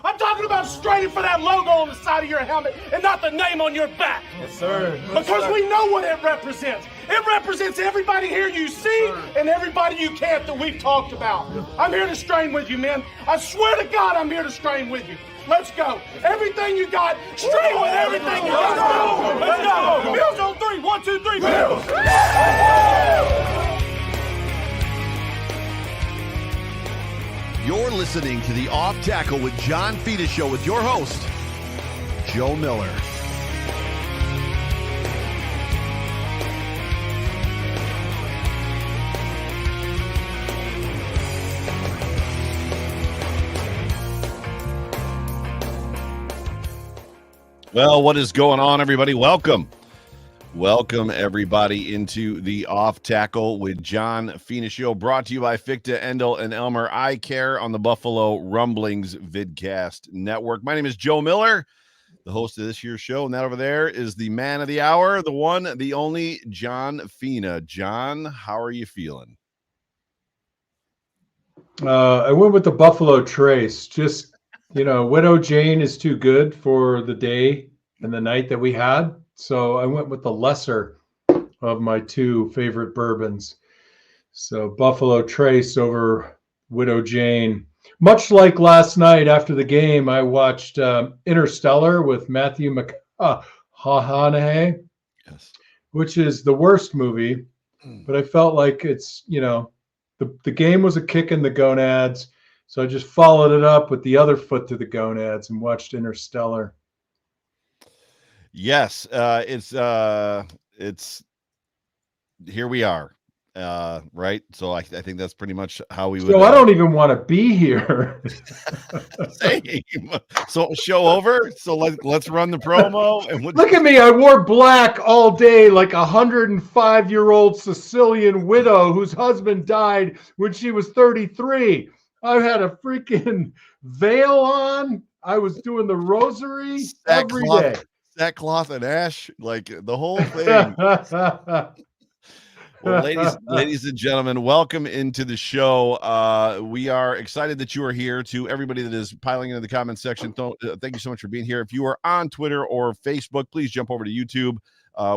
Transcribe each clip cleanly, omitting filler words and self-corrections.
I'm talking about straining for that logo on the side of your helmet and not the name on your back. Yes, sir. Because we know what it represents. It represents everybody here you see and everybody you can't that we've talked about. I'm here to strain with you, men. I swear to God, I'm here to strain with you. Let's go. Everything you got, strain with everything you got. Let's go. Bills on 3. 1, 2, 3. Bills. You're listening to the Off Tackle with John Fina show with your host, Joe Miller. Well, what is going on, everybody? Welcome, everybody, into the Off Tackle with John Fina show, brought to you by Ficta, Endel, and Elmer Eye Care on the Buffalo Rumblings Vidcast Network. My name is Joe Miller, the host of this year's show, and that over there is the man of the hour, the one, the only John Fina. John, how are you feeling? I went with the Buffalo Trace. Just, Widow Jane is too good for the day and the night that we had. So I went with the lesser of my two favorite bourbons. So Buffalo Trace over Widow Jane. Much like last night after the game, I watched Interstellar with Matthew McConaughey, Yes. which is the worst movie. But I felt like it's, the game was a kick in the gonads. So I just followed it up with the other foot to the gonads and watched Interstellar. Yes, it's here we are, right? So I think that's pretty much how we would. So I don't even want to be here. Same. So show over. So let's run the promo. And Look at me. I wore black all day like a 105-year-old Sicilian widow whose husband died when she was 33. I had a freaking veil on. I was doing the rosary every day. Sackcloth and ash, like the whole thing. Well, ladies and gentlemen, welcome into the show. We are excited that you are here. To everybody that is piling into the comment section, thank you so much for being here. If you are on Twitter or Facebook, please jump over to YouTube.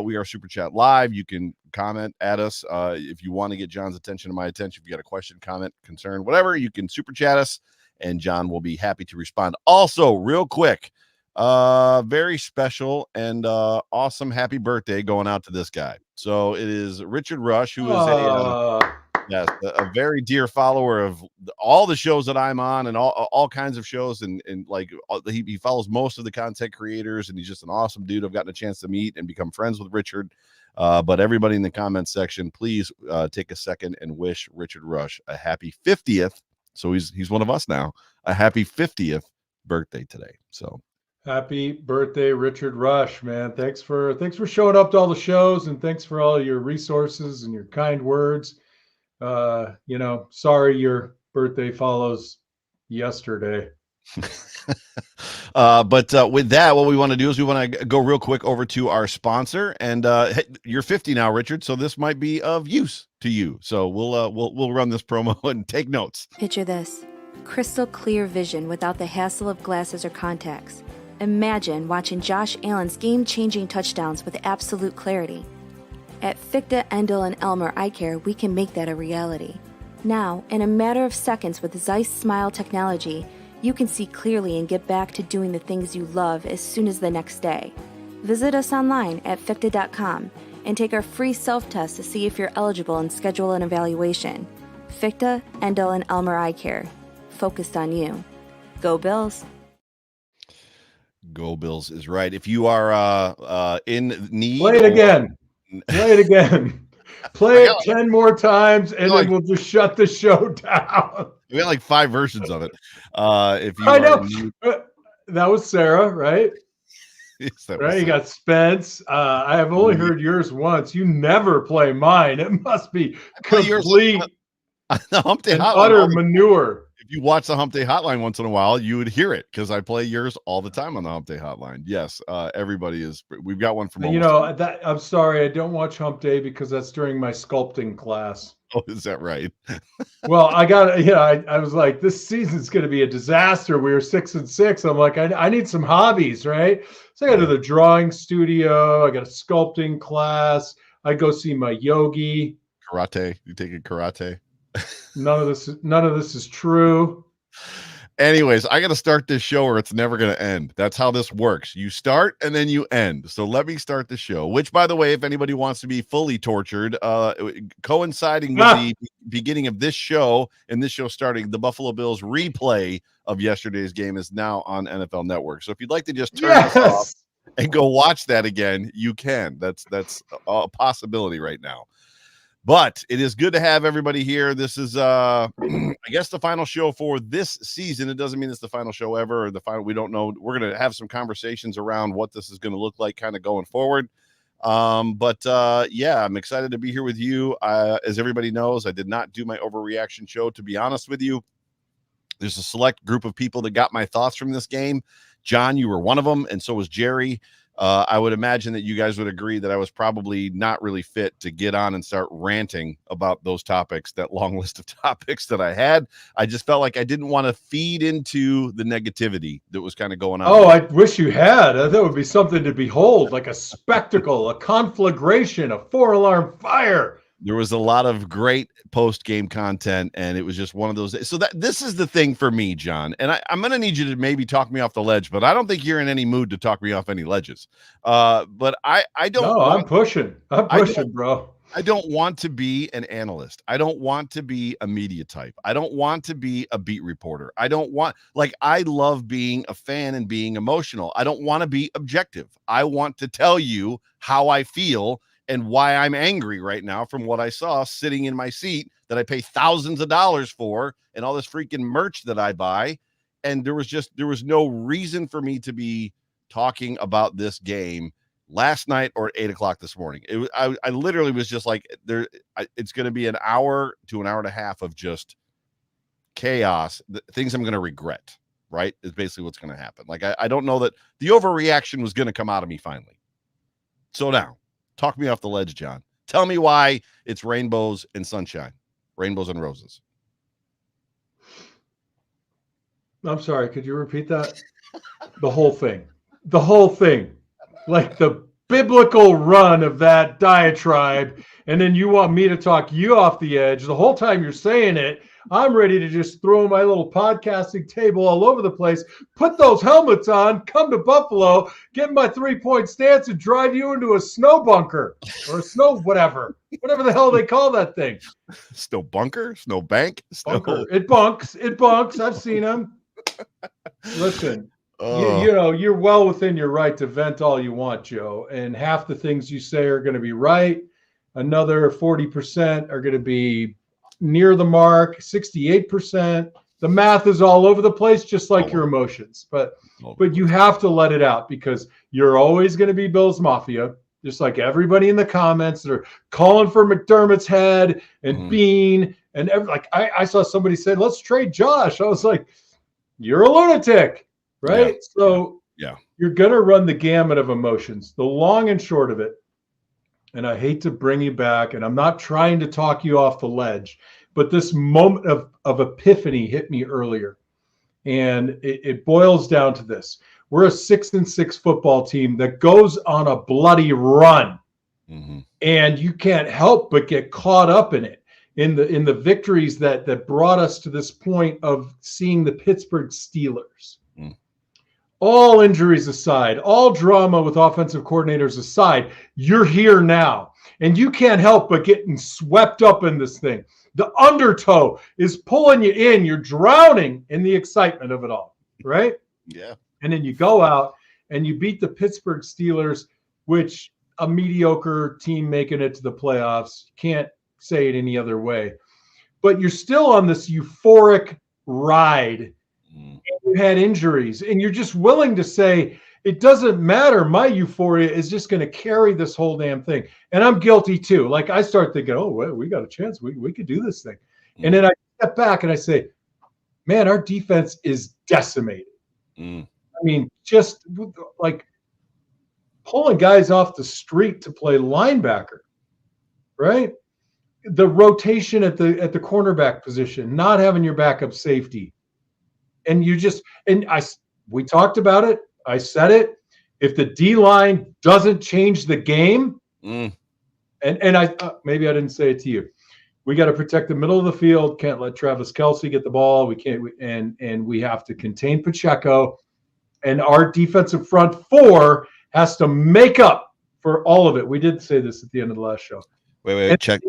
We are Super Chat Live. You can comment at us. If you want to get John's attention and my attention, if you got a question, comment, concern, whatever, you can Super Chat us, and John will be happy to respond. Also, real quick, very special and awesome happy birthday going out to this guy. So it is Richard Rush, who is a very dear follower of all the shows that I'm on and all kinds of shows, and like he follows most of the content creators, and he's just an awesome dude. I've gotten a chance to meet and become friends with Richard. But everybody in the comments section, please take a second and wish Richard Rush a happy 50th. So he's one of us now. A happy 50th birthday today. So happy birthday, Richard Rush, man. Thanks for showing up to all the shows, and thanks for all your resources and your kind words. Sorry your birthday follows yesterday. But with that, what we want to do is we want to go real quick over to our sponsor, and you're 50 now, Richard, so this might be of use to you. So we'll run this promo and take notes. Picture this: crystal clear vision without the hassle of glasses or contacts. Imagine watching Josh Allen's game-changing touchdowns with absolute clarity. At Ficta, Endel, and Elmer Eye Care, we can make that a reality. Now, in a matter of seconds with Zeiss Smile technology, you can see clearly and get back to doing the things you love as soon as the next day. Visit us online at ficta.com and take our free self-test to see if you're eligible and schedule an evaluation. Ficta, Endel, and Elmer Eye Care. Focused on you. Go Bills! Go Bills is right. If you are in need, play it again. Play it 10 more times, and then we'll just shut the show down. We got like 5 versions of it. If you I know that was Sarah, right? Yes, right. You got Spence. I have only heard yours once. You never play mine. It must be complete and utter manure. if you watch the Hump Day Hotline once in a while, you would hear it because I play yours all the time on the Hump Day Hotline. Yes, everybody is. We've got one from. I'm sorry, I don't watch Hump Day because that's during my sculpting class. Oh, is that right? Well, I was like, this season's going to be a disaster. We were 6-6. I'm like, I need some hobbies, right? So I go to the drawing studio. I got a sculpting class. I go see my yogi. Karate. You taking karate? None of this is true. Anyways, I got to start this show or it's never going to end. That's how this works. You start and then you end. So let me start the show, which, by the way, if anybody wants to be fully tortured, coinciding with the beginning of this show and this show starting, the Buffalo Bills replay of yesterday's game is now on NFL Network. So if you'd like to just turn this off and go watch that again, you can. That's a possibility right now. But it is good to have everybody here. This is, I guess, the final show for this season. It doesn't mean it's the final show ever or the final. We don't know. We're going to have some conversations around what this is going to look like kind of going forward. Yeah, I'm excited to be here with you. As everybody knows, I did not do my overreaction show, to be honest with you. There's a select group of people that got my thoughts from this game. John, you were one of them, and so was Jerry. I would imagine that you guys would agree that I was probably not really fit to get on and start ranting about those topics, that long list of topics that I had. I just felt like I didn't want to feed into the negativity that was kind of going on. Oh, I wish you had. That would be something to behold, like a spectacle, a conflagration, a 4-alarm fire. There was a lot of great post-game content, and it was just one of those. So this is the thing for me, John, and I'm going to need you to maybe talk me off the ledge, but I don't think you're in any mood to talk me off any ledges. But I don't. No, I'm pushing, bro. I don't want to be an analyst. I don't want to be a media type. I don't want to be a beat reporter. I love being a fan and being emotional. I don't want to be objective. I want to tell you how I feel and why I'm angry right now from what I saw sitting in my seat that I pay thousands of dollars for and all this freaking merch that I buy. And there was no reason for me to be talking about this game last night or at 8:00 this morning. I literally was just like, it's going to be an hour to an hour and a half of just chaos, things I'm going to regret, right? Is basically what's going to happen. Like, I don't know that the overreaction was going to come out of me finally. So now, talk me off the ledge, John. Tell me why it's rainbows and sunshine, rainbows and roses. I'm sorry. Could you repeat that? The whole thing, like the biblical run of that diatribe. And then you want me to talk you off the edge. The whole time you're saying it, I'm ready to just throw my little podcasting table all over the place, put those helmets on, come to Buffalo, get my 3-point stance and drive you into a snow bunker or a snow whatever the hell they call that thing. Snow bunker, snow bank, bunker. It bunks. I've seen them. Listen, you're well within your right to vent all you want, Joe. And half the things you say are going to be right. Another 40% are going to be near the mark, 68%. The math is all over the place, just like your emotions. But you have to let it out because you're always going to be Bills Mafia, just like everybody in the comments that are calling for McDermott's head and Bean. And I saw somebody say, let's trade Josh. I was like, you're a lunatic, right? Yeah. So you're going to run the gamut of emotions. The long and short of it, and I hate to bring you back, and I'm not trying to talk you off the ledge, but this moment of epiphany hit me earlier. And it boils down to this. We're a 6-6 football team that goes on a bloody run. Mm-hmm. And you can't help but get caught up in it, in the victories that brought us to this point of seeing the Pittsburgh Steelers. All injuries aside, all drama with offensive coordinators aside, you're here now. And you can't help but getting swept up in this thing. The undertow is pulling you in. You're drowning in the excitement of it all, right? Yeah. And then you go out and you beat the Pittsburgh Steelers, which a mediocre team making it to the playoffs. Can't say it any other way. But you're still on this euphoric ride. You had injuries, and you're just willing to say, it doesn't matter. My euphoria is just going to carry this whole damn thing. And I'm guilty too. Like I start thinking, oh, well, we got a chance. We could do this thing. And then I step back and I say, man, our defense is decimated. Mm. I mean, just like pulling guys off the street to play linebacker, right? The rotation at the cornerback position, not having your backup safety. And we talked about it. I said it. If the D line doesn't change the game, and I maybe I didn't say it to you. We got to protect the middle of the field. Can't let Travis Kelce get the ball. We can't, and we have to contain Pacheco. And our defensive front four has to make up for all of it. We did say this at the end of the last show. Wait. Checks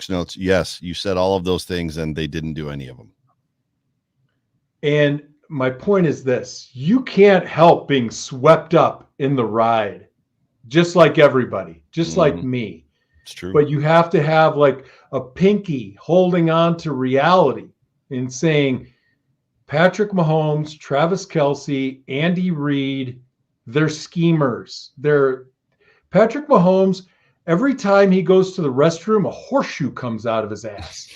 notes. Yes, you said all of those things, and they didn't do any of them. And my point is this: you can't help being swept up in the ride, just like everybody, just like me. It's true. But you have to have like a pinky holding on to reality and saying, Patrick Mahomes, Travis Kelce, Andy Reid, they're schemers. Patrick Mahomes, every time he goes to the restroom, a horseshoe comes out of his ass.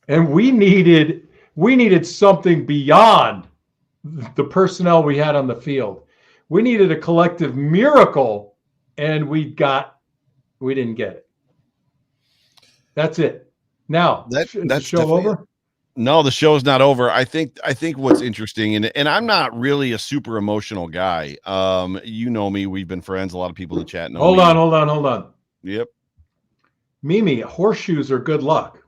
And we needed something beyond the personnel we had on the field. We needed a collective miracle, and we didn't get it. That's it. Now, that's the show over? No, the show is not over. I think what's interesting, and I'm not really a super emotional guy. You know me. We've been friends. A lot of people in the chat know Hold me. on. Yep. Mimi, horseshoes are good luck.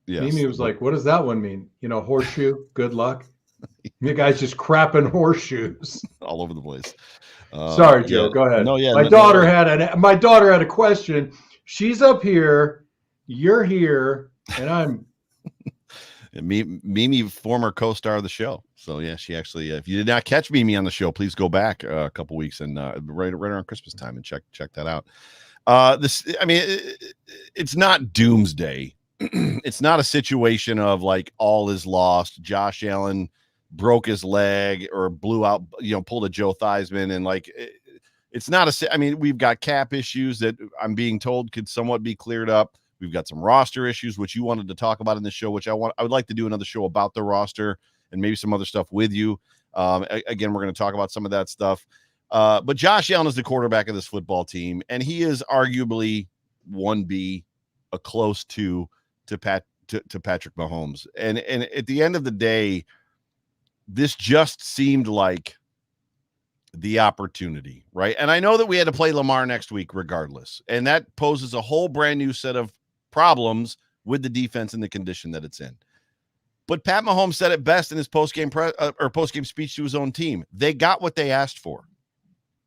Yes. Mimi was like, what does that one mean? Horseshoe, good luck. You guys just crapping horseshoes all over the place. Sorry, Joe. Go ahead. No, yeah. My daughter had a question. She's up here. You're here, and I'm. Mimi, former co-star of the show. So yeah, she actually. If you did not catch Mimi on the show, please go back a couple weeks and right around Christmas time and check that out. It's not doomsday. It's not a situation of like all is lost. Josh Allen broke his leg or blew out, pulled a Joe Theismann, and like it's not we've got cap issues that I'm being told could somewhat be cleared up. We've got some roster issues, which you wanted to talk about in the show, which I would like to do another show about the roster and maybe some other stuff with you. Again, we're going to talk about some of that stuff. But Josh Allen is the quarterback of this football team, and he is arguably 1B, a close to Patrick Mahomes. And at the end of the day, this just seemed like the opportunity, right? And I know that we had to play Lamar next week regardless, and that poses a whole brand new set of problems with the defense and the condition that it's in. But Pat Mahomes said it best in his post-game speech to his own team. They got what they asked for.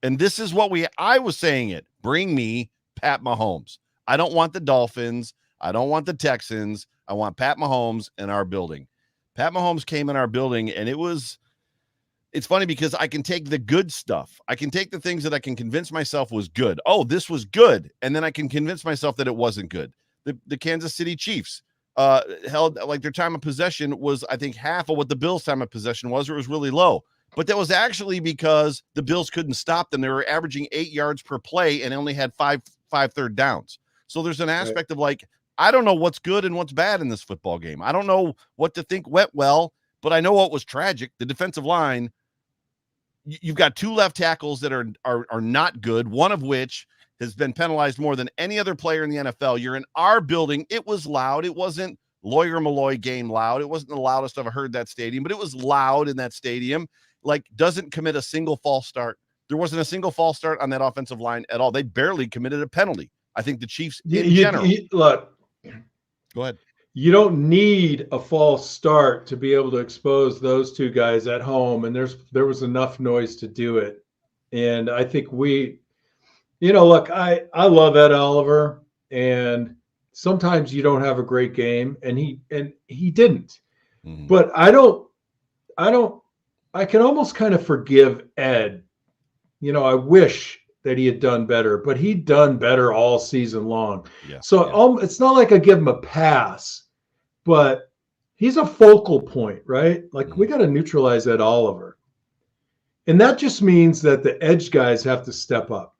And this is what I was saying it. Bring me Pat Mahomes. I don't want the Dolphins. I don't want the Texans. I want Pat Mahomes in our building. Pat Mahomes came in our building, and it's funny because I can take the good stuff. I can take the things that I can convince myself was good. Oh, this was good. And then I can convince myself that it wasn't good. The Kansas City Chiefs held like their time of possession was, I think, half of what the Bills' time of possession was, or it was really low. But that was actually because the Bills couldn't stop them. They were averaging 8 yards per play and only had five third downs. So there's an aspect of like, I don't know what's good and what's bad in this football game. I don't know what to think went well, but I know what was tragic. The defensive line, you've got two left tackles that are not good, one of which has been penalized more than any other player in the NFL. You're in our building. It was loud. It wasn't Lawyer Malloy game loud. It wasn't the loudest I've heard that stadium, but it was loud in that stadium. Like, doesn't commit a single false start. There wasn't a single false start on that offensive line at all. They barely committed a penalty. I think the Chiefs in general. Look, go ahead. You don't need a false start to be able to expose those two guys at home, and there was enough noise to do it. And I think look, I love Ed Oliver, and sometimes you don't have a great game, and he didn't. Mm-hmm. But I can almost kind of forgive Ed. I wish that he had done better, but he'd done better all season long. Yeah, so it's not like I give him a pass, but he's a focal point, right? Like, we got to neutralize Ed Oliver. And that just means that the edge guys have to step up.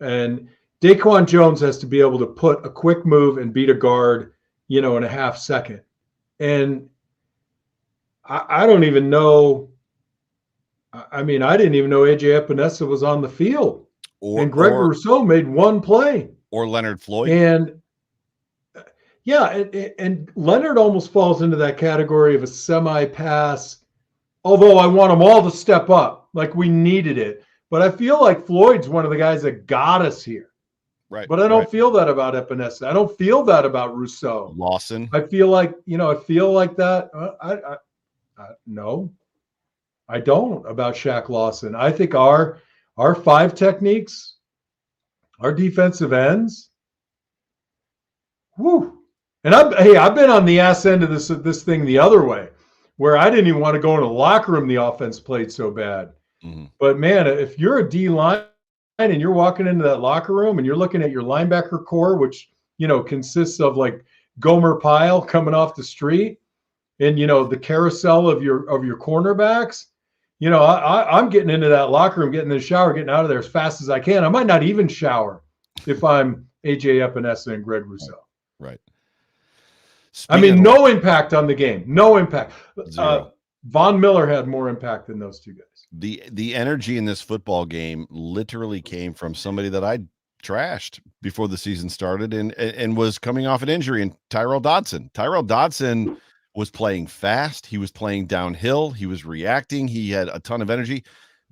And Daquan Jones has to be able to put a quick move and beat a guard, in a half second. And I don't even know. I mean, I didn't even know AJ Epinesa was on the field. And Greg Rousseau made one play. Or Leonard Floyd. And and Leonard almost falls into that category of a semi-pass, although I want them all to step up. Like we needed it. But I feel like Floyd's one of the guys that got us here. Right. But I don't feel that about Epinesa. I don't feel that about Rousseau. Lawson. I feel like, that. No, I don't about Shaq Lawson. I think our 5 techniques, our defensive ends, whoo. And I've been on the ass end of this thing the other way, where I didn't even want to go in the locker room. The offense played so bad. Mm-hmm. But man, if you're a D line and you're walking into that locker room and you're looking at your linebacker core, which consists of like Gomer Pyle coming off the street, and the carousel of your cornerbacks, I'm getting into that locker room, getting in the shower, getting out of there as fast as I can. I might not even shower if I'm AJ Epinesa and Greg Rousseau. Right. No impact on the game. No impact. Von Miller had more impact than those two guys. The energy in this football game literally came from somebody that I trashed before the season started and was coming off an injury, and Tyrell Dodson. Tyrell Dodson was playing fast. He was playing downhill. He was reacting. He had a ton of energy.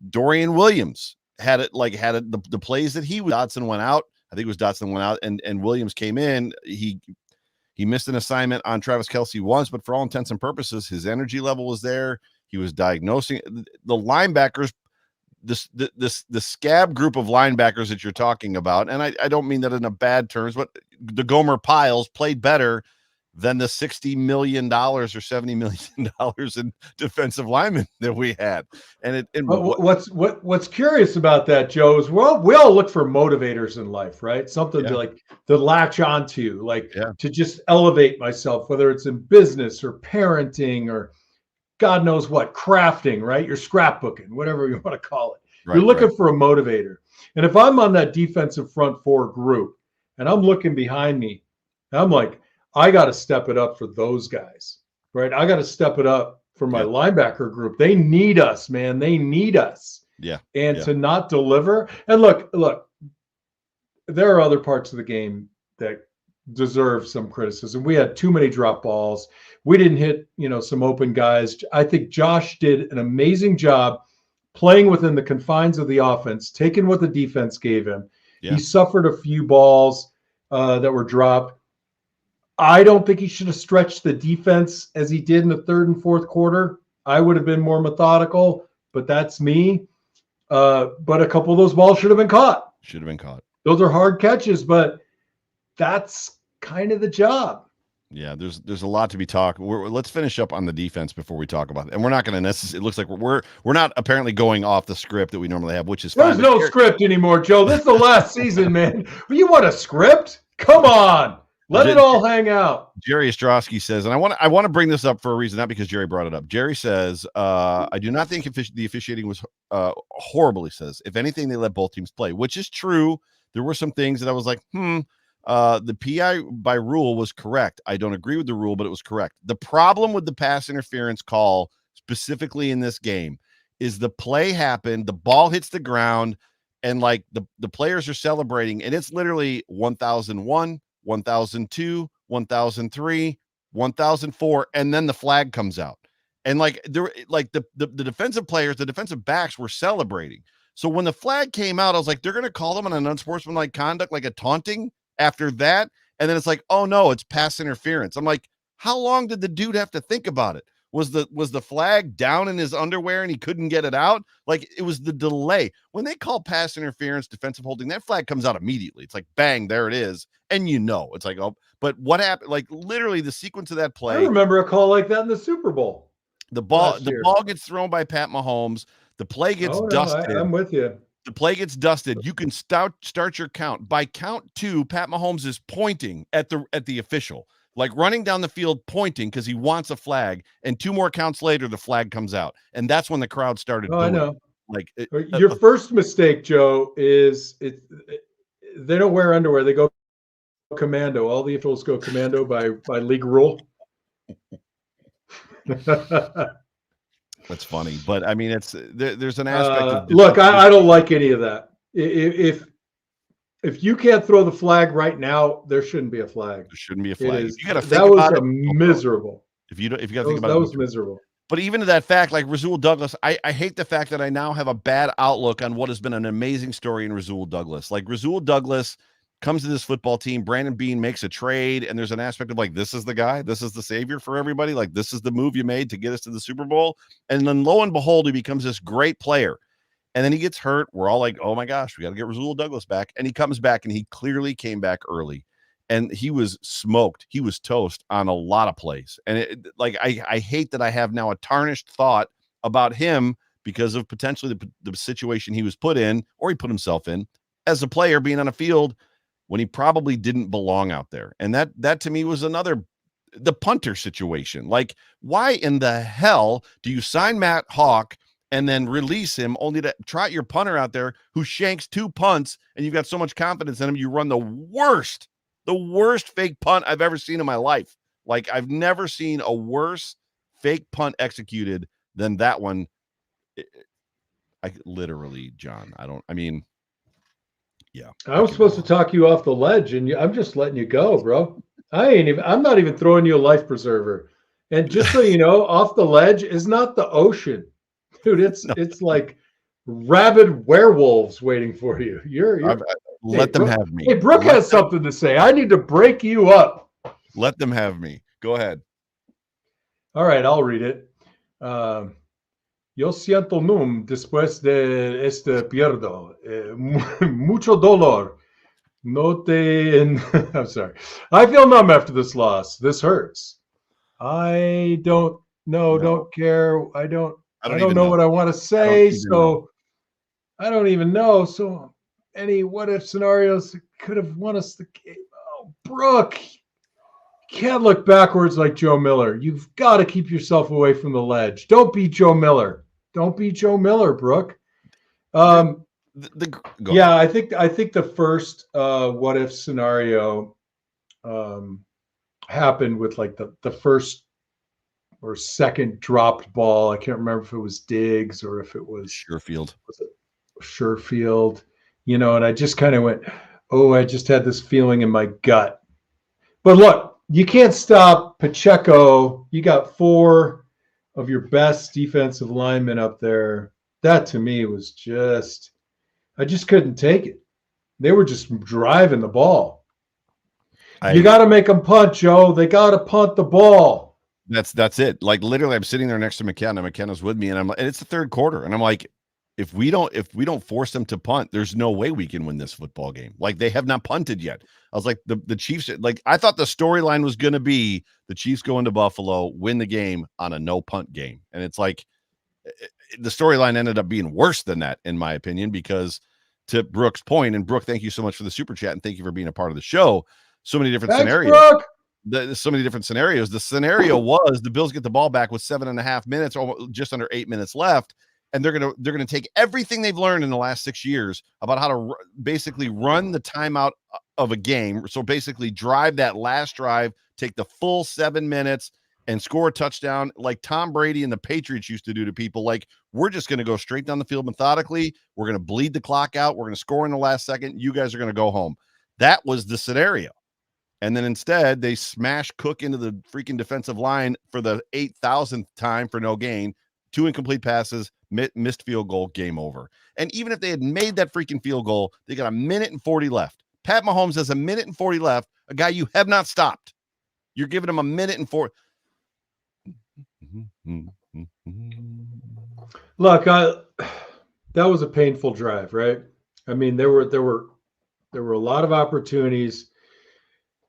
Dorian Williams had the plays that Dodson went out. I think it was Dodson went out and Williams came in. He missed an assignment on Travis Kelce once, but for all intents and purposes, his energy level was there. He was diagnosing the linebackers, the scab group of linebackers that you're talking about. And I don't mean that in a bad terms, but the Gomer Piles played better than the $60 million or $70 million in defensive linemen that we had. And what's curious about that, Joe, is we all look for motivators in life, right? Something to latch onto, to just elevate myself, whether it's in business or parenting or God knows what, crafting, right? You're scrapbooking, whatever you want to call it. Right, you're looking for a motivator. And if I'm on that defensive front 4 group and I'm looking behind me, I'm like, I got to step it up for those guys, right? I got to step it up for my linebacker group. They need us, man. They need us. Yeah. And to not deliver. And look, there are other parts of the game that deserve some criticism. We had too many drop balls. We didn't hit, some open guys. I think Josh did an amazing job playing within the confines of the offense, taking what the defense gave him. Yeah. He suffered a few balls that were dropped. I don't think he should have stretched the defense as he did in the 3rd and 4th quarter. I would have been more methodical, but that's me. But a couple of those balls should have been caught. Those are hard catches, but that's kind of the job. Yeah, there's a lot to be talked. Let's finish up on the defense before we talk about it. And we're not going to necessarily. It looks like we're not apparently going off the script that we normally have, which is fine. There's no script anymore, Joe. This is the last season, man. You want a script? Come on, let it all hang out. Jerry Ostrowski says, and I want to bring this up for a reason, not because Jerry brought it up. Jerry says, I do not think the officiating was horrible. He says, if anything, they let both teams play, which is true. There were some things that I was like, the PI by rule was correct. I don't agree with the rule, but it was correct. The problem with the pass interference call specifically in this game is the play happened, the ball hits the ground, and like the players are celebrating, and it's literally 1001, 1002, 1003, 1004, and then the flag comes out. And the defensive players, the defensive backs were celebrating. So when the flag came out, I was like, they're going to call them on an unsportsmanlike conduct, like a taunting after that. And then it's like, oh no, it's pass interference. I'm like, how long did the dude have to think about it? Was the flag down in his underwear and he couldn't get it out? Like, it was the delay. When they call pass interference, defensive holding, that flag comes out immediately. It's like, bang, there it is. And it's like, oh, but what happened? Like, literally the sequence of that play. I remember a call like that in the Super Bowl. The ball gets thrown by Pat Mahomes. The play gets dusted. I'm with you. The play gets dusted. You can start your count. By count 2, Pat Mahomes is pointing at the official, like running down the field pointing because he wants a flag. And 2 more counts later, the flag comes out. And that's when the crowd started booing. I know. Like your first mistake, Joe, is they don't wear underwear. They go commando. All the officials go commando by league rule. That's funny, but I mean, there's an aspect of look. I don't like any of that. If you can't throw the flag right now, there shouldn't be a flag. There shouldn't be a flag. You got to think that about was it. Miserable. If you got to think about that it, was miserable. But even to that fact, like Rasul Douglas, I hate the fact that I now have a bad outlook on what has been an amazing story in Rasul Douglas. Like Rasul Douglas comes to this football team, Brandon Beane makes a trade, and there's an aspect of like, this is the guy, this is the savior for everybody. Like, this is the move you made to get us to the Super Bowl. And then lo and behold, he becomes this great player. And then he gets hurt. We're all like, oh my gosh, we got to get Rasul Douglas back. And he comes back, and he clearly came back early. And he was smoked. He was toast on a lot of plays. And I hate that I have now a tarnished thought about him because of potentially the situation he was put in, or he put himself in as a player, being on a field when he probably didn't belong out there. And that to me was the punter situation. Like, why in the hell do you sign Matt Hawk and then release him only to trot your punter out there who shanks 2 punts, and you've got so much confidence in him, you run the worst fake punt I've ever seen in my life. Like, I've never seen a worse fake punt executed than that one. I literally, John, yeah. I was supposed to talk you off the ledge, and I'm just letting you go, bro. I'm not even throwing you a life preserver. And just so you know, off the ledge is not the ocean, dude. It's like rabid werewolves waiting for you. Let them have me. Hey, Brooke has something to say. I need to break you up. Let them have me. Go ahead. All right, I'll read it. Yo siento después de este pierdo. Mucho dolor. I'm sorry. I feel numb after this loss. This hurts. I don't know. Don't care. I don't know what I want to say. So I don't even know. So any what if scenarios could have won us the game. Oh, Brooke. You can't look backwards like Joe Miller. You've got to keep yourself away from the ledge. Don't be Joe Miller. Don't be Joe Miller, Brooke. I think the first what if scenario happened with like the first or second dropped ball. I can't remember if it was Diggs or if it was Sherfield. Sherfield, and I just kind of went, oh, I just had this feeling in my gut. But look, you can't stop Pacheco. You got 4 of your best defensive linemen up there. That to me was I just couldn't take it. They were just driving the ball. You got to make them punt, Joe. They got to punt the ball. That's it. Like, literally, I'm sitting there next to McKenna. McKenna's with me, and it's the third quarter, and I'm like, if we don't force them to punt, there's no way we can win this football game. Like, they have not punted yet. I was like, the Chiefs, like, I thought the storyline was going to be the Chiefs go into Buffalo, win the game on a no punt game. And it's like, the storyline ended up being worse than that, in my opinion, because to Brooke's point, and Brooke, thank you so much for the super chat, and thank you for being a part of the show. So many different scenarios. So many different scenarios. The scenario was the Bills get the ball back with 7.5 minutes, or just under 8 minutes left. And they're gonna take everything they've learned in the last 6 years about how to basically run the timeout of a game. So basically drive that last drive, take the full 7 minutes and score a touchdown like Tom Brady and the Patriots used to do to people. Like, we're just going to go straight down the field methodically. We're going to bleed the clock out. We're going to score in the last second. You guys are going to go home. That was the scenario. And then instead they smash Cook into the freaking defensive line for the 8,000th time for no gain. 2 incomplete passes, missed field goal, game over. And even if they had made that freaking field goal, they got 1 minute and 40 left. Pat Mahomes has 1 minute and 40 left, a guy you have not stopped. You're giving him 1 minute and 40. Look, that was a painful drive, right? I mean, there were a lot of opportunities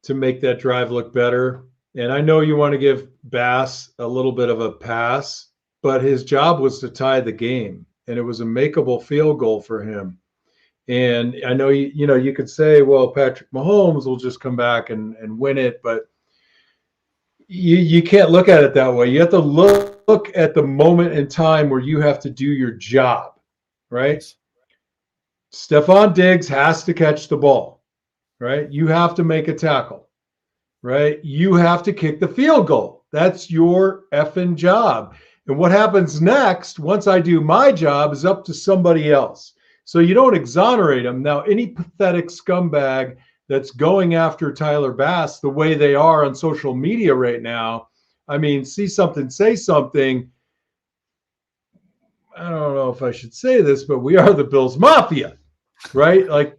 to make that drive look better. And I know you want to give Bass a little bit of a pass, but his job was to tie the game, and it was a makeable field goal for him. And I know you could say, well, Patrick Mahomes will just come back and win it, but you can't look at it that way. You have to look at the moment in time where you have to do your job, right? Stephon Diggs has to catch the ball. right? You have to make a tackle, right? You have to kick the field goal. That's your effing job. And what happens next, once I do my job, is up to somebody else. So you don't exonerate them. Now, any pathetic scumbag that's going after Tyler Bass the way they are on social media right now, I mean, see something, say something. I don't know if I should say this, but we are the Bills Mafia, right? Like,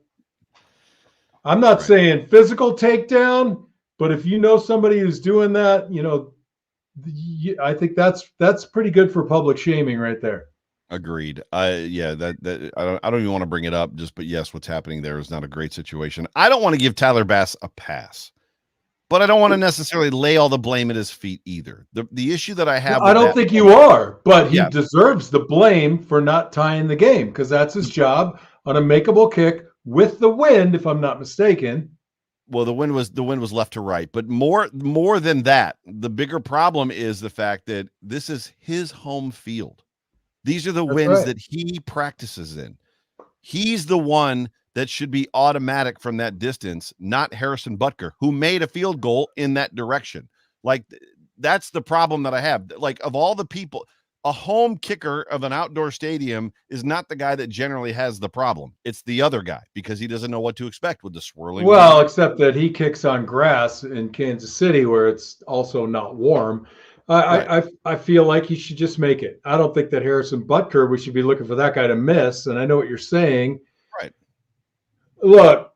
I'm not saying physical takedown, but if you know somebody who's doing that, you know, I think that's pretty good for public shaming right there. Agreed. That I don't even want to bring it up, but yes, what's happening there is not a great situation. I don't want to give Tyler Bass a pass, but I don't want to necessarily lay all the blame at his feet either. The issue that I have, I don't think you are, but he deserves the blame for not tying the game because that's his job on a makeable kick with the wind, if I'm not mistaken. Well, the wind was left to right, but more than that, the bigger problem is the fact that this is his home field. These are the winds that he practices in. He's the one that should be automatic from that distance, not Harrison Butker, who made a field goal in that direction. Like, that's the problem that I have. Like, of all the people, a home kicker of an outdoor stadium is not the guy that generally has the problem. It's the other guy because he doesn't know what to expect with the swirling. Well, except that he kicks on grass in Kansas City where it's also not warm. I feel like he should just make it. I don't think that Harrison Butker, we should be looking for that guy to miss. And I know what you're saying. Right. Look,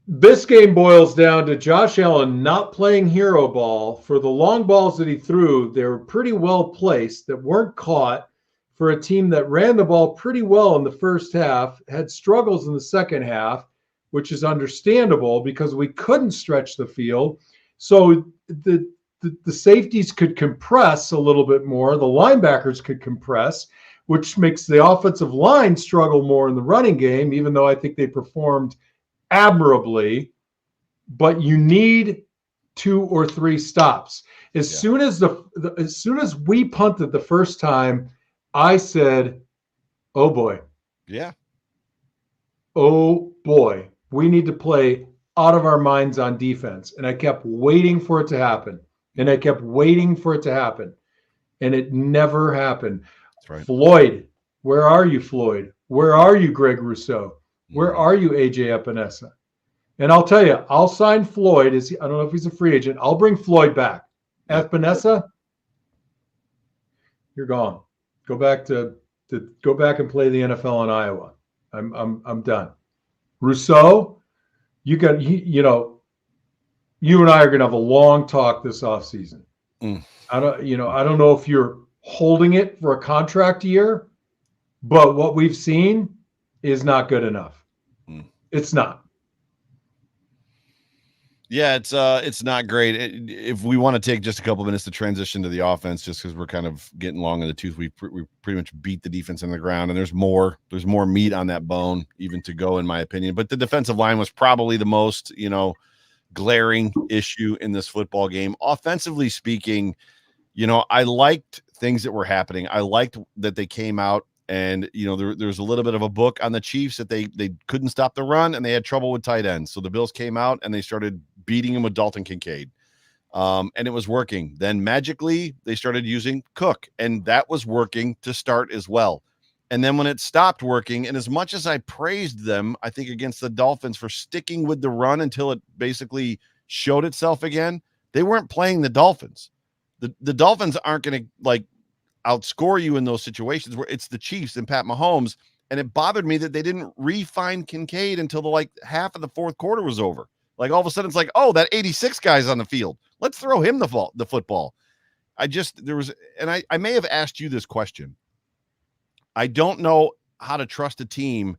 this game boils down to Josh Allen not playing hero ball. For the long balls that he threw, they were pretty well placed that weren't caught for a team that ran the ball pretty well in the first half, had struggles in the second half, which is understandable because we couldn't stretch the field. So the safeties could compress a little bit more. The linebackers could compress, which makes the offensive line struggle more in the running game, even though I think they performed admirably. But you need 2 or 3 stops. As soon as we punted the first time, I said, "Oh boy." Yeah. Oh boy. We need to play out of our minds on defense. And I kept waiting for it to happen. And I kept waiting for it to happen. And it never happened. That's right. Floyd, where are you, Floyd? Where are you, Greg Rousseau? Where are you, AJ Epinesa? And I'll tell you, I'll sign Floyd. I don't know if he's a free agent. I'll bring Floyd back. Epinesa, you're gone. Go back and play the NFL in Iowa. I'm done. Rousseau, you and I are going to have a long talk this offseason. I don't know if you're holding it for a contract year, but what we've seen is not good enough. It's not. Yeah, it's not great. If we want to take just a couple minutes to transition to the offense, just because we're kind of getting long in the tooth, we pretty much beat the defense on the ground, and there's more meat on that bone even to go, in my opinion. But the defensive line was probably the most, glaring issue in this football game. Offensively speaking, I liked things that were happening. I liked that they came out and, there's a little bit of a book on the Chiefs that they couldn't stop the run and they had trouble with tight ends. So the Bills came out and they started beating him with Dalton Kincaid. And it was working. Then magically they started using Cook, and that was working to start as well. And then when it stopped working, and as much as I praised them, I think against the Dolphins for sticking with the run until it basically showed itself again, they weren't playing the Dolphins. The Dolphins aren't going to outscore you in those situations where it's the Chiefs and Pat Mahomes. And it bothered me that they didn't re-find Kincaid until the half of the fourth quarter was over. Like all of a sudden it's like, oh, that 86 guy's on the field. Let's throw him the football. I may have asked you this question. I don't know how to trust a team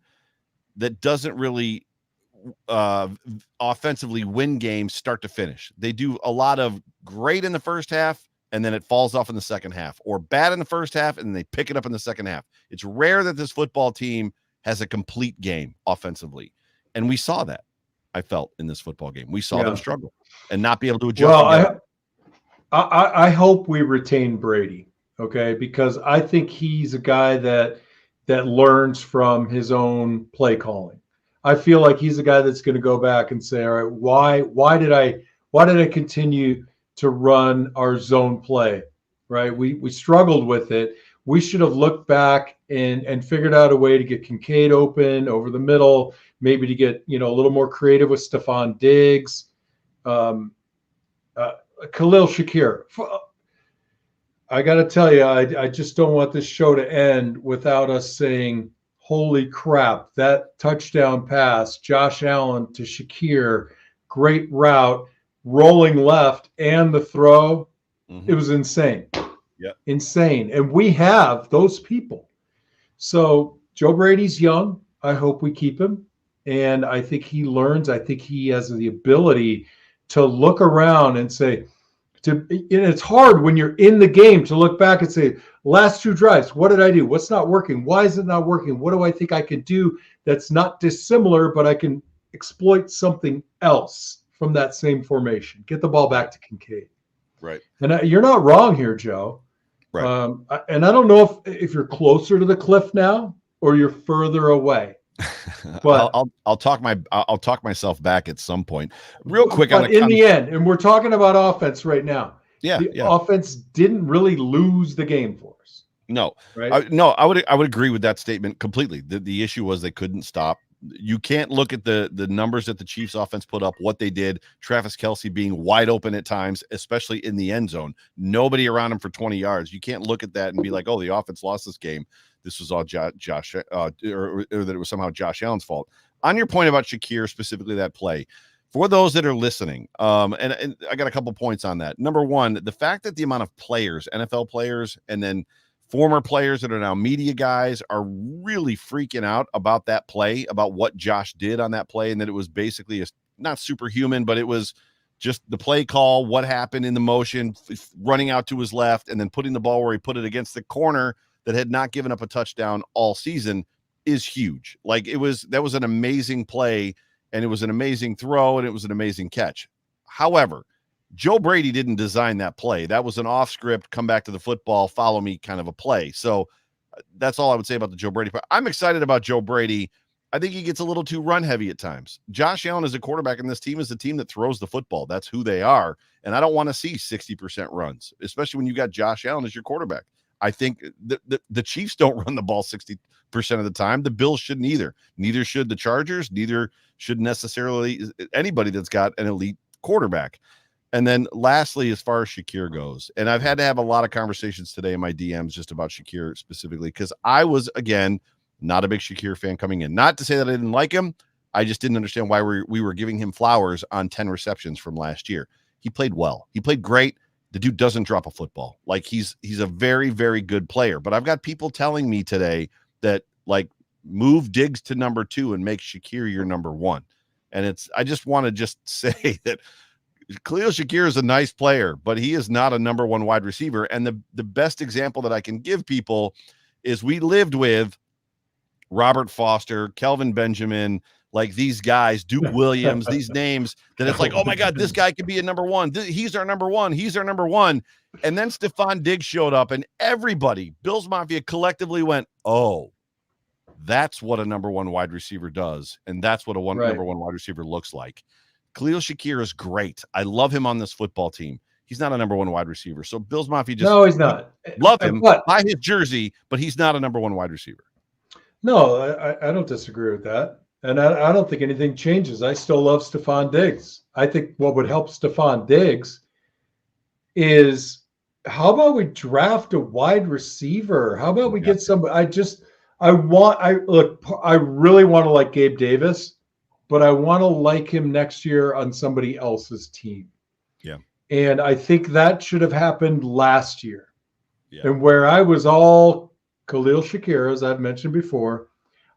that doesn't really offensively win games start to finish. They do a lot of great in the first half, and then it falls off in the second half, or bad in the first half, and then they pick it up in the second half. It's rare that this football team has a complete game offensively. And we saw that, I felt, in this football game. We saw them struggle and not be able to adjust. Well, I hope we retain Brady. Okay, because I think he's a guy that learns from his own play calling. I feel like he's a guy that's going to go back and say, all right, why did I continue to run our zone play? Right? We struggled with it. We should have looked back and figured out a way to get Kincaid open over the middle, maybe to get, a little more creative with Stephon Diggs, Khalil Shakir. I got to tell you, I just don't want this show to end without us saying, holy crap, that touchdown pass, Josh Allen to Shakir, great route, rolling left, and the throw, it was insane. Yeah, insane. And we have those people. So Joe Brady's young. I hope we keep him. And I think he learns. I think he has the ability to look around and say, and it's hard when you're in the game to look back and say, last 2 drives, what did I do? What's not working? Why is it not working? What do I think I can do that's not dissimilar, but I can exploit something else from that same formation? Get the ball back to Kincaid. Right. And you're not wrong here, Joe. Right. And I don't know if you're closer to the cliff now or you're further away. But I'll talk myself back at some point. Real quick, but in the end, and we're talking about offense right now. The offense didn't really lose the game for us. No, right? I would agree with that statement completely. The issue was they couldn't stop. You can't look at the numbers that the Chiefs offense put up, what they did. Travis Kelce being wide open at times, especially in the end zone. Nobody around him for 20 yards. You can't look at that and be like, oh, the offense lost this game. This was all Josh, or that it was somehow Josh Allen's fault. On your point about Shakir, specifically that play, for those that are listening, and I got a couple points on that. Number one, the fact that the amount of players, NFL players, and then former players that are now media guys are really freaking out about that play, about what Josh did on that play, and that it was basically not superhuman, but it was just the play call, what happened in the motion, running out to his left, and then putting the ball where he put it against the corner that had not given up a touchdown all season is huge. Like that was an amazing play, and it was an amazing throw, and it was an amazing catch. However, Joe Brady didn't design that play. That was an off script, come back to the football, follow me kind of a play. So that's all I would say about the Joe Brady part. I'm excited about Joe Brady. I think he gets a little too run heavy at times. Josh Allen as a quarterback in this team is a team that throws the football. That's who they are. And I don't want to see 60% runs, especially when you got Josh Allen as your quarterback. I think the Chiefs don't run the ball 60% of the time. The Bills shouldn't either. Neither should the Chargers. Neither should necessarily anybody that's got an elite quarterback. And then lastly, as far as Shakir goes, and I've had to have a lot of conversations today in my DMs just about Shakir specifically, because I was, again, not a big Shakir fan coming in. Not to say that I didn't like him. I just didn't understand why we were giving him flowers on 10 receptions from last year. He played well. He played great. The dude doesn't drop a football. Like he's a very, very good player. But I've got people telling me today that like move Diggs to number 2 and make Shakir your number 1. And I just want to just say that Khalil Shakir is a nice player, but he is not a number 1 wide receiver. And the best example that I can give people is we lived with Robert Foster, Kelvin Benjamin, like these guys, Duke Williams, these names that it's like, oh my God, this guy could be a number 1. He's our number 1. He's our number 1. And then Stephon Diggs showed up and everybody, Bills Mafia collectively went, oh, that's what a number 1 wide receiver does. And that's what number 1 wide receiver looks like. Khalil Shakir is great. I love him on this football team. He's not a number 1 wide receiver. So Bills Mafia no, he's not. Love him, buy his jersey, but he's not a number 1 wide receiver. No, I don't disagree with that. And I don't think anything changes. I still love Stephon Diggs. I think what would help Stephon Diggs is how about we draft a wide receiver? How about we get somebody? I really want to like Gabe Davis, but I want to like him next year on somebody else's team. Yeah. And I think that should have happened last year. Yeah. And where I was all Khalil Shakir, as I've mentioned before,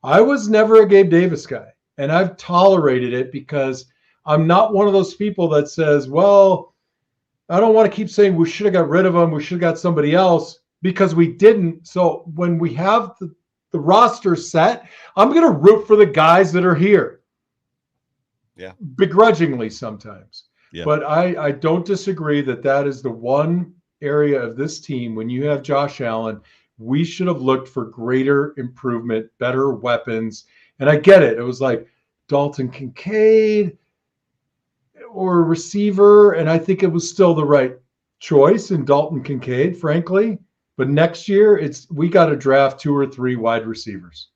I was never a Gabe Davis guy. And I've tolerated it because I'm not one of those people that says, well, I don't want to keep saying we should have got rid of him. We should have got somebody else because we didn't. So when we have the roster set, I'm going to root for the guys that are here. Yeah. Begrudgingly sometimes. Yeah. But I don't disagree that is the one area of this team. When you have Josh Allen, we should have looked for greater improvement, better weapons. And I get it. It was like Dalton Kincaid or a receiver, and I think it was still the right choice in Dalton Kincaid, frankly. But next year, we got to draft 2 or 3 wide receivers.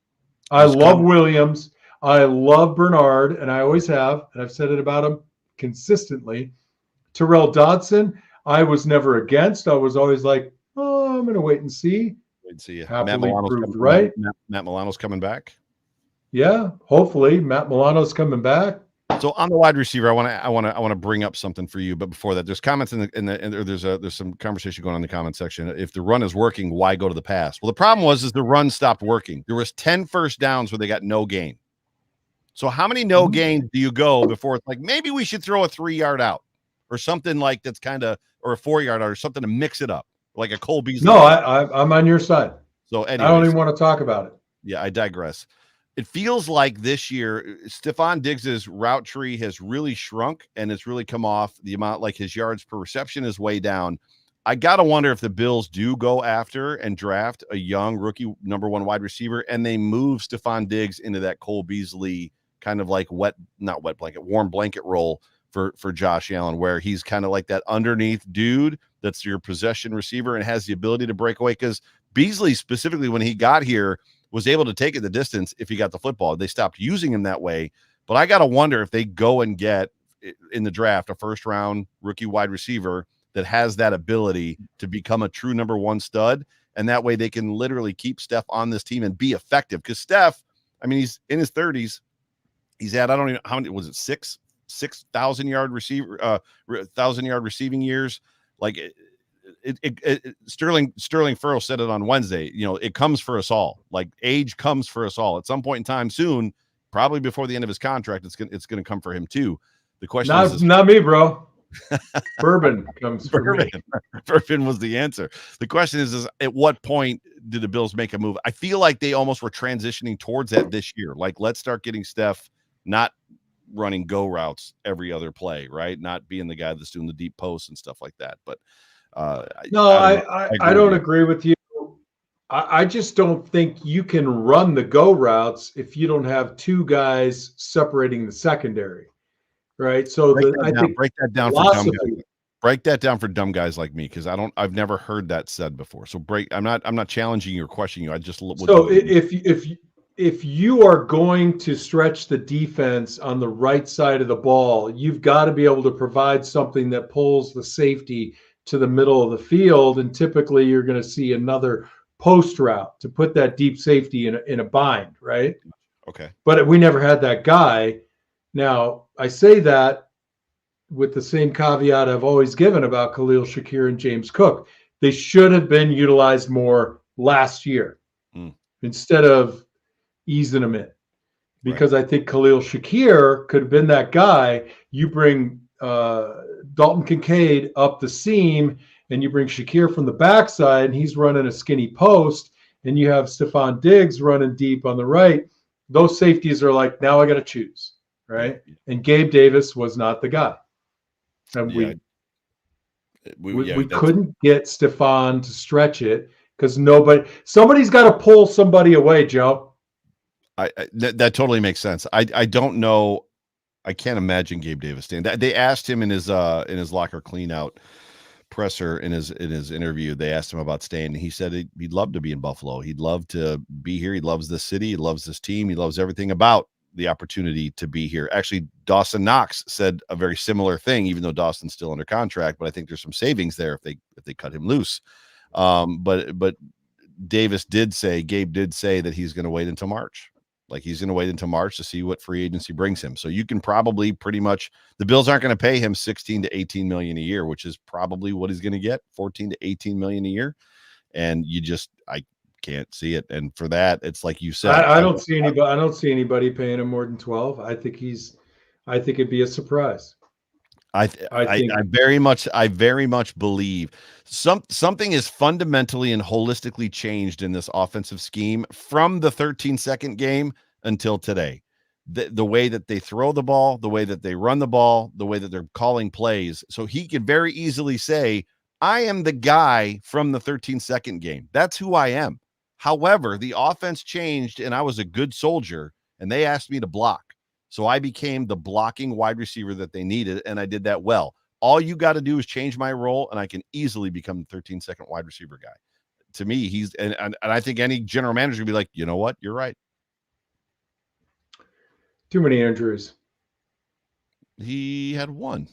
I love Williams. I love Bernard, and I always have, and I've said it about him consistently. Terrell Dodson, I was never against. I was always like, oh, I'm going to wait and see. Wait and see. Happily proved right. Matt Milano's coming back. Yeah, hopefully Matt Milano's coming back. So on the wide receiver, I want to bring up something for you. But before that, there's comments there's some conversation going on in the comment section. If the run is working, why go to the pass? Well, the problem is the run stopped working. There was 10 first downs where they got no gain. So how many no gains do you go before it's like maybe we should throw a 3-yard out or something like that's kind of or a 4-yard out or something to mix it up like a Cole Beasley? No, I'm on your side. So anyways, I don't even want to talk about it. Yeah, I digress. It feels like this year, Stephon Diggs's route tree has really shrunk and it's really come off. The amount, like his yards per reception is way down. I got to wonder if the Bills do go after and draft a young rookie number 1 wide receiver and they move Stephon Diggs into that Cole Beasley kind of like warm blanket role for Josh Allen, where he's kind of like that underneath dude that's your possession receiver and has the ability to break away. Because Beasley specifically, when he got here, was able to take it the distance if he got the football. They stopped using him that way. But I got to wonder if they go and get in the draft a first-round rookie wide receiver that has that ability to become a true number 1 stud. And that way they can literally keep Steph on this team and be effective. Because Steph, I mean, he's in his 30s. He's had, I don't even, how many, was it 6,000-yard receiver, 1,000-yard receiving years? Like Sterling Furrow said it on Wednesday. You know, it comes for us all. Like age comes for us all. At some point in time soon, probably before the end of his contract, it's gonna come for him too. The question is not me, bro. Bourbon comes for me. Bourbon was the answer. The question is at what point did the Bills make a move? I feel like they almost were transitioning towards that this year. Like, let's start getting Steph not running go routes every other play, right? Not being the guy that's doing the deep posts and stuff like that. But I don't agree with you. I just don't think you can run the go routes if you don't have 2 guys separating the secondary, right? So break that down for dumb guys. Break that down for dumb guys like me, because I've never heard that said before. So I'm not challenging you or questioning you. I just if you are going to stretch the defense on the right side of the ball, you've got to be able to provide something that pulls the safety to the middle of the field. And typically you're going to see another post route to put that deep safety in a bind, right? Okay. But we never had that guy. Now, I say that with the same caveat I've always given about Khalil Shakir and James Cook. They should have been utilized more last year instead of easing them in. Because I think Khalil Shakir could have been that guy. You bring Dalton Kincaid up the seam, and you bring Shakir from the backside, and he's running a skinny post, and you have Stephon Diggs running deep on the right. Those safeties are like, now I got to choose, right? And Gabe Davis was not the guy. And we couldn't get Stephon to stretch it because somebody's got to pull somebody away, Joe. That totally makes sense. I don't know. I can't imagine Gabe Davis staying. They asked him in his locker clean out presser in his interview. They asked him about staying, and he said he'd love to be in Buffalo. He'd love to be here. He loves this city. He loves this team. He loves everything about the opportunity to be here. Actually, Dawson Knox said a very similar thing, even though Dawson's still under contract. But I think there's some savings there if they cut him loose. But Gabe did say that he's going to wait until March. Like, he's going to wait until March to see what free agency brings him. So you can probably pretty much, the Bills aren't going to pay him 16 to 18 million a year, which is probably what he's going to get, 14 to 18 million a year. And I can't see it. And for that, it's like you said, I don't see anybody paying him more than 12. I think it'd be a surprise. I very much believe something is fundamentally and holistically changed in this offensive scheme from the 13-second game until today. The way that they throw the ball, the way that they run the ball, the way that they're calling plays. So he could very easily say, I am the guy from the 13-second game. That's who I am. However, the offense changed and I was a good soldier and they asked me to block. So I became the blocking wide receiver that they needed, and I did that well. All you got to do is change my role, and I can easily become the 13-second wide receiver guy. To me, he's and I think any general manager would be like, you know what? You're right. Too many injuries. He had one.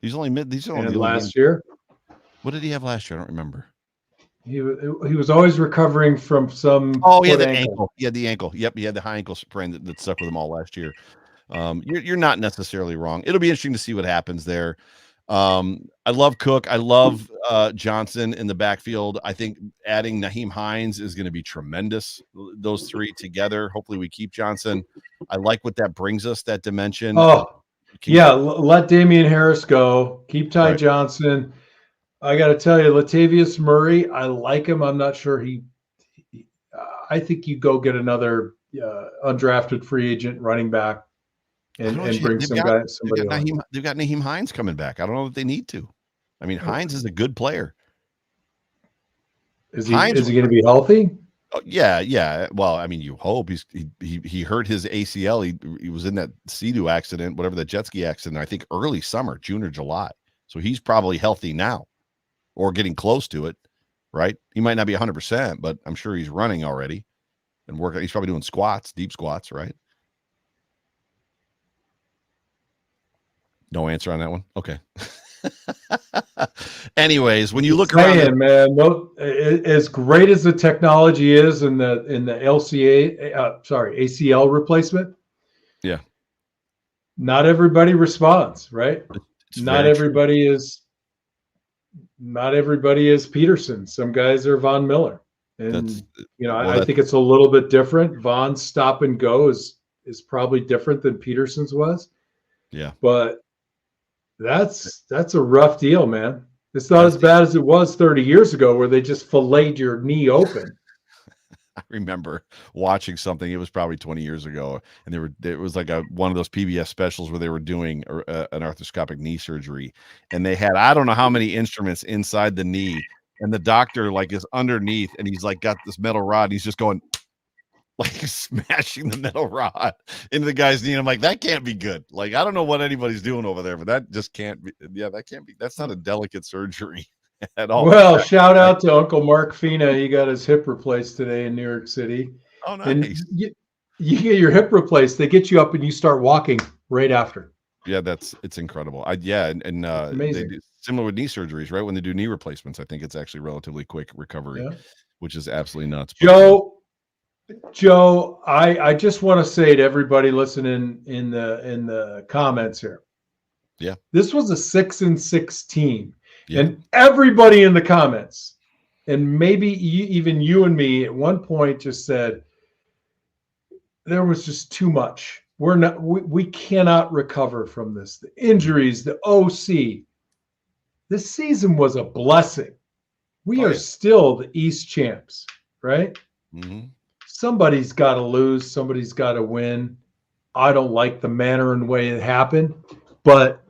He's only And last year. What did he have last year? I don't remember. He was always recovering from some. Oh, he had the ankle. He had the ankle. Yep, he had the high ankle sprain that stuck with him all last year. You're not necessarily wrong. It'll be interesting to see what happens there. I love Cook. I love Johnson in the backfield. I think adding Nyheim Hines is going to be tremendous. Those three together. Hopefully we keep Johnson. I like what that brings us, that dimension. Oh, let Damian Harris go. Keep Ty Johnson. I got to tell you, Latavius Murray, I like him. I'm not sure I think you go get another undrafted free agent running back and bring somebody on. They've got Nyheim Hines coming back. I don't know if they need to. I mean, Hines is a good player. Is he going to be healthy? Oh, yeah. Well, I mean, you hope. He hurt his ACL. He was in that Sea-Doo accident, whatever, the jet ski accident, I think early summer, June or July. So he's probably healthy now or getting close to it, right? He might not be 100%, but I'm sure he's running already and working. He's probably doing squats, deep squats, right? No answer on that one. Okay. Anyways, when you look around, man, as great as the technology is in the ACL replacement, yeah, not everybody responds, right? Not everybody is Peterson. Some guys are Von Miller, and I think it's a little bit different. Von's stop and go is probably different than Peterson's was. Yeah, but that's a rough deal, man. It's not as bad as it was 30 years ago where they just filleted your knee open. I remember watching something. It was probably 20 years ago, and it was like one of those PBS specials where they were doing an arthroscopic knee surgery, and they had I don't know how many instruments inside the knee, and the doctor like is underneath, and he's like got this metal rod, and he's just going like smashing the metal rod into the guy's knee. And I'm like, that can't be good. Like, I don't know what anybody's doing over there, but that just can't be. Yeah, that can't be. That's not a delicate surgery at all. Well, shout out to Uncle Mark Fina. He got his hip replaced today in New York City. Oh, nice. And you get your hip replaced. They get you up and you start walking right after. Yeah, it's incredible. And they do similar with knee surgeries, right? When they do knee replacements, I think it's actually relatively quick recovery, which is absolutely nuts. Joe, I just want to say to everybody listening in the comments here. Yeah. This was a 6-6 team. Yeah. And everybody in the comments, and maybe even you and me at one point just said there was just too much. We cannot recover from this. The injuries, the OC. This season was a blessing. We are still the East champs, right? Mm-hmm. Somebody's got to lose. Somebody's got to win. I don't like the manner and way it happened, but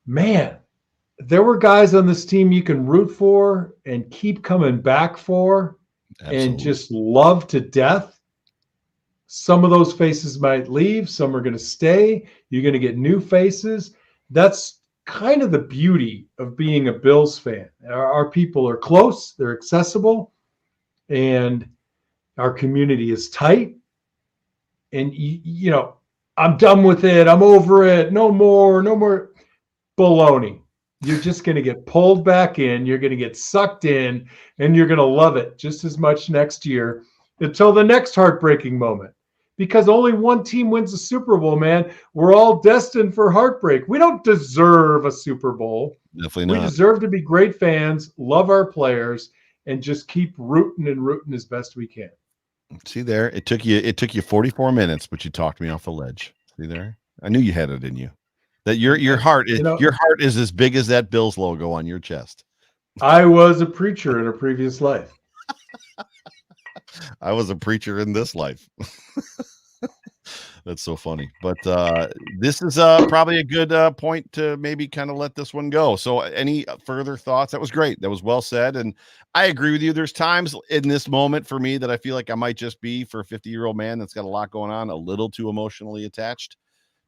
man, there were guys on this team you can root for and keep coming back for. Absolutely. And just love to death. Some of those faces might leave. Some are going to stay. You're going to get new faces. That's kind of the beauty of being a Bills fan. Our people are close. They're accessible. And our community is tight. And, I'm done with it. I'm over it. No more baloney. You're just going to get pulled back in. You're going to get sucked in, and you're going to love it just as much next year until the next heartbreaking moment. Because only one team wins the Super Bowl, man. We're all destined for heartbreak. We don't deserve a Super Bowl. Definitely not. We deserve to be great fans, love our players, and just keep rooting as best we can. See there, it took you 44 minutes, but you talked me off the ledge. See there, I knew you had it in you. That your heart is as big as that Bills logo on your chest. I was a preacher in a previous life. I was a preacher in this life. That's so funny. But this is probably a good point to maybe kind of let this one go. So any further thoughts? That was great. That was well said. And I agree with you. There's times in this moment for me that I feel like I might just be, for a 50-year-old man that's got a lot going on, a little too emotionally attached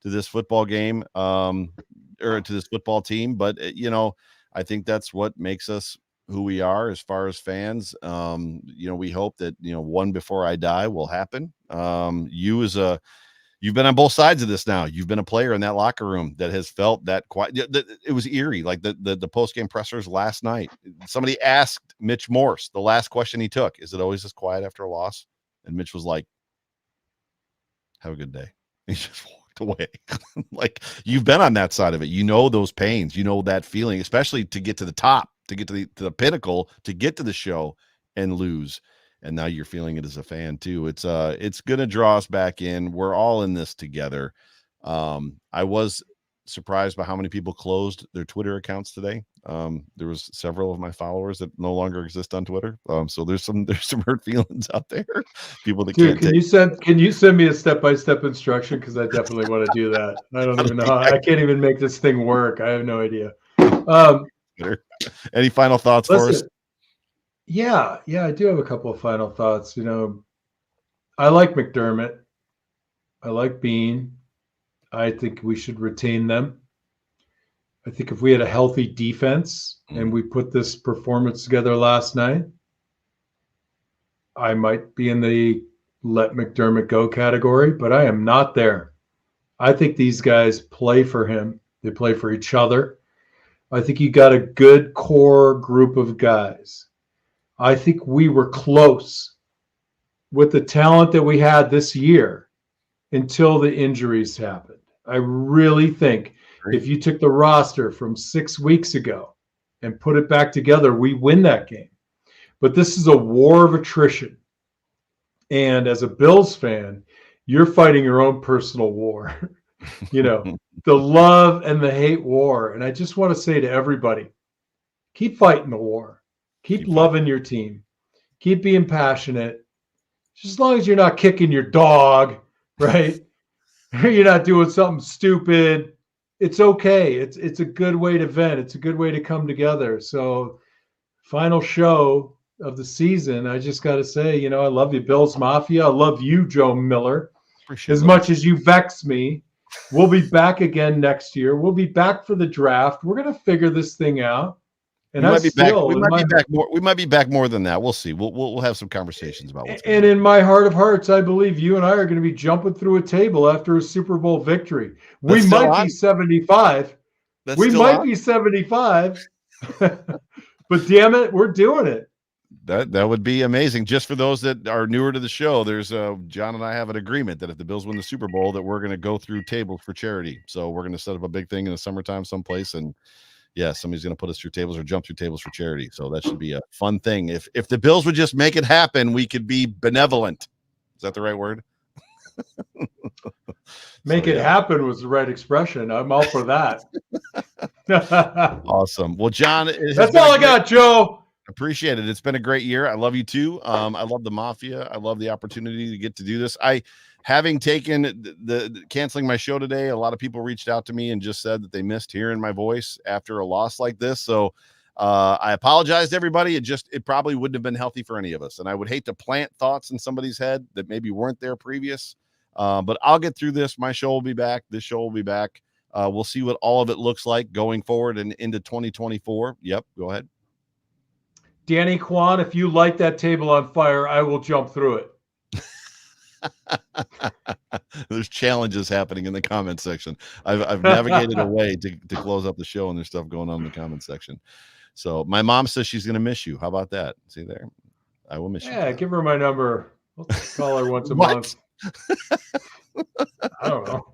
to this football game, or to this football team. But, I think that's what makes us who we are as far as fans. We hope that, one before I die will happen. You've been on both sides of this now. You've been a player in that locker room that has felt that quiet. It was eerie, like the post-game pressers last night. Somebody asked Mitch Morse, the last question he took, is it always this quiet after a loss? And Mitch was like, have a good day. He just walked away. Like, you've been on that side of it. You know those pains. You know that feeling, especially to get to the top, to get to the pinnacle, to get to the show and lose. And now you're feeling it as a fan too. It's going to draw us back in. We're all in this together. I was surprised by how many people closed their Twitter accounts today. There was several of my followers that no longer exist on Twitter. So there's some hurt feelings out there. People that Dude, can you send me a step-by-step instruction? Because I definitely want to do that. I don't even know. I can't even make this thing work. I have no idea. Any final thoughts for us? Yeah, I do have a couple of final thoughts. I like McDermott. I like Bean. I think we should retain them. I think if we had a healthy defense and we put this performance together last night, I might be in the let McDermott go category, but I am not there. I think these guys play for him. They play for each other. I think you got a good core group of guys. I think we were close with the talent that we had this year until the injuries happened. I really think if you took the roster from 6 weeks ago and put it back together, we win that game. But this is a war of attrition. And as a Bills fan, you're fighting your own personal war. The love and the hate war. And I just want to say to everybody, keep fighting the war. Keep loving your team. Keep being passionate. Just as long as you're not kicking your dog, right? You're not doing something stupid. It's okay. It's a good way to vent. It's a good way to come together. So, final show of the season, I just got to say, I love you, Bills Mafia. I love you, Joe Miller. Appreciate as much as you vex me. We'll be back again next year. We'll be back for the draft. We're going to figure this thing out. And we might be back more than that. We'll see. We'll have some conversations about what's going on. In my heart of hearts, I believe you and I are going to be jumping through a table after a Super Bowl victory. We might be 75. We might be 75. But damn it, we're doing it. That would be amazing. Just for those that are newer to the show, there's John and I have an agreement that if the Bills win the Super Bowl, that we're going to go through tables for charity. So we're going to set up a big thing in the summertime someplace, and yeah, somebody's going to put us through tables or jump through tables for charity. So that should be a fun thing. If the Bills would just make it happen, we could be benevolent. Is that the right word? Make it happen was the right expression. I'm all for that. Awesome. Well, John, that's all I got, Joe. Appreciate it. It's been a great year. I love you too. I love the Mafia. I love the opportunity to get to do this. Having taken the canceling my show today, a lot of people reached out to me and just said that they missed hearing my voice after a loss like this. So I apologize to everybody. It probably wouldn't have been healthy for any of us. And I would hate to plant thoughts in somebody's head that maybe weren't there previous. But I'll get through this. My show will be back. This show will be back. We'll see what all of it looks like going forward and into 2024. Yep. Go ahead. Danny Kwan, if you light that table on fire, I will jump through it. There's challenges happening in the comment section. I've navigated a way to close up the show, and there's stuff going on in the comment section. So my mom says she's going to miss you. How about that? See there? I will miss you. Yeah, give her my number. I'll call her once a month. I don't know.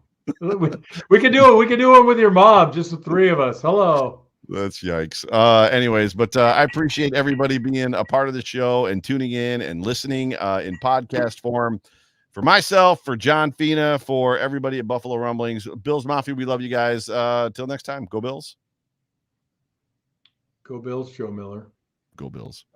We can do it. We can do it with your mom, just the three of us. Hello. That's yikes. Anyways, but I appreciate everybody being a part of the show and tuning in and listening in podcast form. For myself, for John Fina, for everybody at Buffalo Rumblings, Bills Mafia, we love you guys. Till next time, go Bills. Go Bills, Joe Miller. Go Bills.